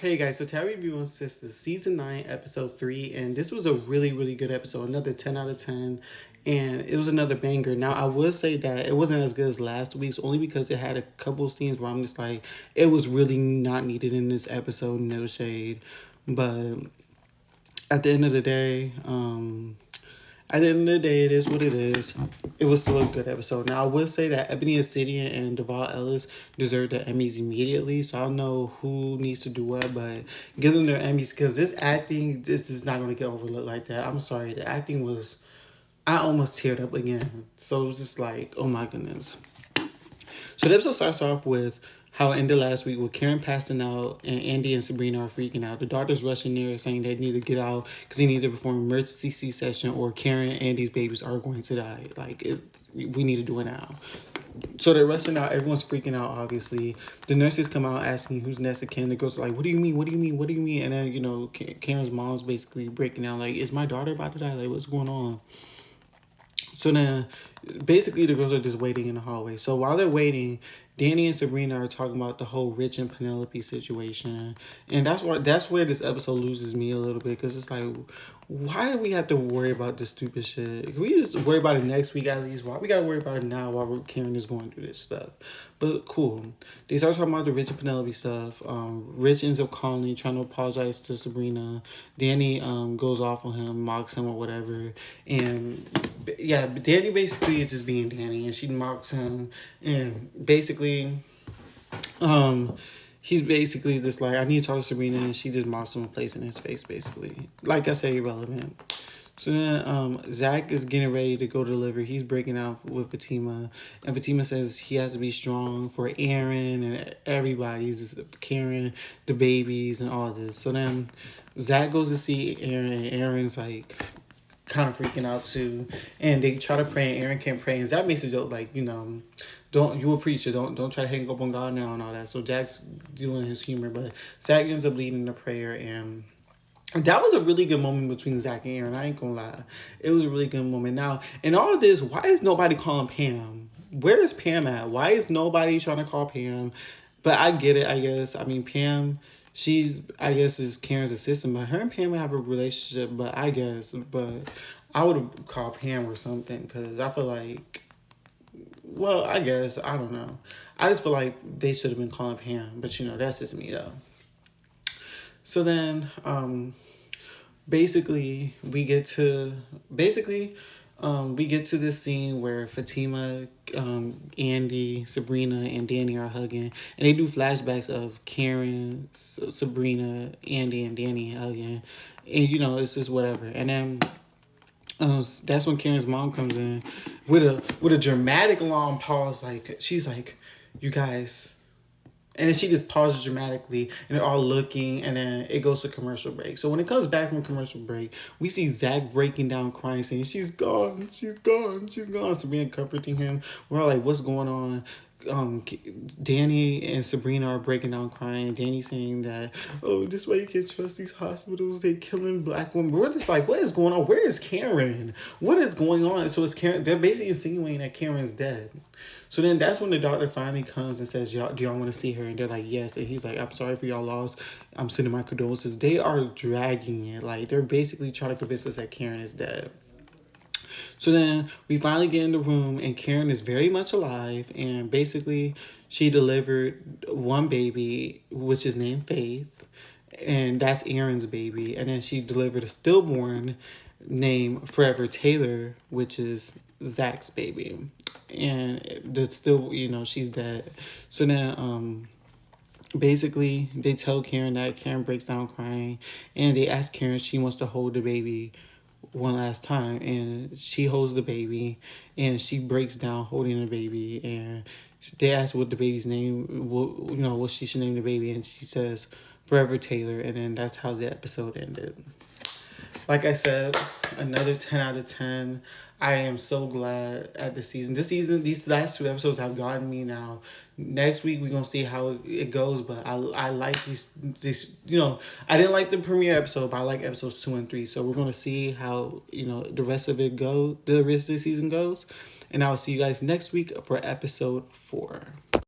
Hey guys, so today review on Sistas season 9, episode 3, and this was a really, really good episode. Another 10 out of 10, and it was another banger. Now, I would say that it wasn't as good as last week's, only because it had a couple of scenes where I'm just like, it was really not needed in this episode, no shade. But at the end of the day, it is what it is. It was still a good episode. Now, I would say that Ebony Obsidian and Devon Ellis deserve their Emmys immediately. So I don't know who needs to do what, but give them their Emmys because this is not going to get overlooked like that. I'm sorry. The acting was, I almost teared up again. So it was just like, oh my goodness. So the episode starts off with how it ended last week with Karen passing out and Andy and Sabrina are freaking out. The doctor's rushing there saying they need to get out because they need to perform an emergency C-section or Karen and Andy's babies are going to die. We need to do it now. So they're rushing out. Everyone's freaking out, obviously. The nurses come out asking who's next of kin. The girls are like, what do you mean? What do you mean? What do you mean? And then, Karen's mom's basically breaking down, like, is my daughter about to die? Like, what's going on? So then, basically, the girls are just waiting in the hallway. So while they're waiting, Danny and Sabrina are talking about the whole Rich and Penelope situation, and that's where this episode loses me a little bit because it's like, why do we have to worry about this stupid shit? Can we just worry about it next week at least? Why we gotta worry about it now while Karen is going through this stuff? But cool. They start talking about the Rich and Penelope stuff. Rich ends up calling, trying to apologize to Sabrina. Danny goes off on him, mocks him or whatever, and yeah, but Danny basically is just being Danny, and she mocks him, and basically, um, he's basically just like, I need to talk to Sabrina, and she just mocks him and plays in his face, basically. Like I say, irrelevant. So then, Zach is getting ready to go deliver. He's breaking out with Fatima, and Fatima says he has to be strong for Aaron and everybody's Karen, the babies, and all this. So then, Zach goes to see Aaron, and Aaron's like kind of freaking out too, and they try to pray and Aaron can't pray, and Zach makes a joke like, don't, you a preacher, don't try to hang up on God now and all that. So Jack's doing his humor, but Zach ends up leading the prayer, and that was a really good moment between Zach and Aaron. I ain't gonna lie, it was a really good moment. Now, in all of this, why is nobody calling Pam? Where is Pam at? Why is nobody trying to call Pam? But I get it, I guess. I mean, Pam, I guess, is Karen's assistant, but her and Pam have a relationship, but I would have called Pam or something, because I feel like, well, I guess, I don't know. I just feel like they should have been calling Pam, but that's just me, though. So then, basically we get to this scene where Fatima, Andy, Sabrina, and Danny are hugging, and they do flashbacks of Karen, Sabrina, Andy, and Danny hugging, and it's just whatever. And then that's when Karen's mom comes in with a dramatic long pause, like she's like, "You guys." And then she just pauses dramatically, and they're all looking, and then it goes to commercial break. So when it comes back from commercial break, we see Zach breaking down, crying, saying, "She's gone, she's gone, she's gone." Sabrina comforting him. We're all like, "What's going on?" Danny and Sabrina are breaking down, crying. Danny saying that, "Oh, this way you can trust these hospitals. They killing black women." We're just like, "What is going on? Where is Karen? What is going on?" So it's Karen. They're basically insinuating that Karen's dead. So then that's when the doctor finally comes and says, "Y'all, do y'all want to see her?" And they're like, "Yes." And he's like, "I'm sorry for y'all loss. I'm sending my condolences." They are dragging it. Like, they're basically trying to convince us that Karen is dead. So then we finally get in the room, and Karen is very much alive, and basically she delivered one baby, which is named Faith, and that's Aaron's baby. And then she delivered a stillborn named Forever Taylor, which is Zach's baby. And that's still, she's dead. So then, basically, they tell Karen that. Karen breaks down crying, and they ask Karen if she wants to hold the baby one last time, and she holds the baby, and she breaks down holding the baby, and they ask what the baby's name, what she should name the baby, and she says Forever Taylor, and then that's how the episode ended. Like I said, another 10 out of 10. I am so glad at the season. This season, these last two episodes have gotten me now. Next week, we're going to see how it goes, but I like these, I didn't like the premiere episode, but I like episodes 2 and 3. So we're going to see how, the rest of the rest of the season goes. And I'll see you guys next week for episode 4.